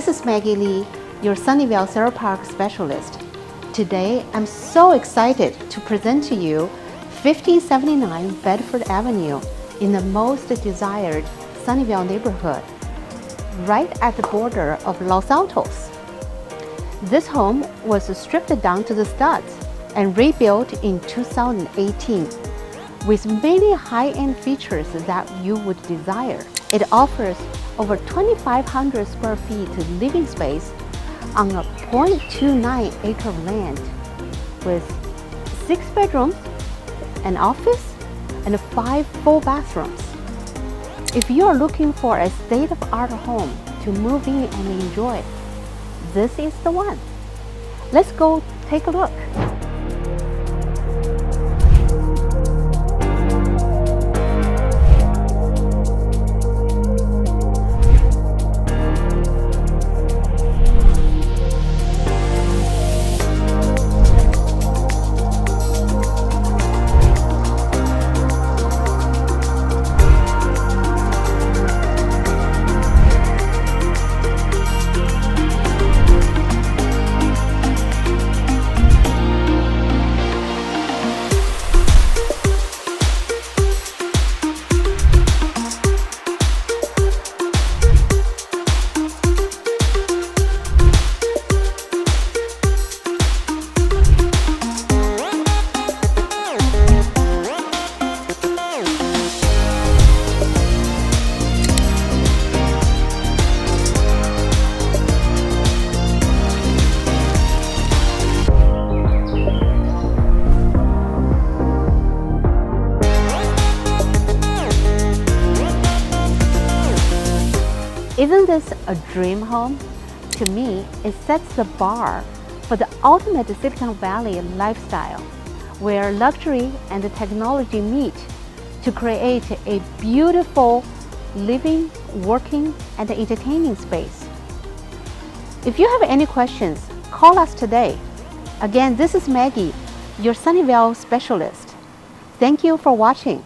This is Maggie Lee, your Sunnyvale Sarah Park specialist. Today, I'm so excited to present to you 1579 Bedford Avenue in the most desired Sunnyvale neighborhood, right at the border of Los Altos. This home was stripped down to the studs and rebuilt in 2018 with many high-end features that you would desire. It offers over 2,500 square feet living space on a 0.29 acre of land with 6 bedrooms, an office, and 5 full bathrooms. If you are looking for a state-of-the-art home to move in and enjoy, this is the one. Let's go take a look. Isn't this a dream home? To me, it sets the bar for the ultimate Silicon Valley lifestyle, where luxury and technology meet to create a beautiful living, working, and entertaining space. If you have any questions, call us today. Again, this is Maggie, your Sunnyvale specialist. Thank you for watching.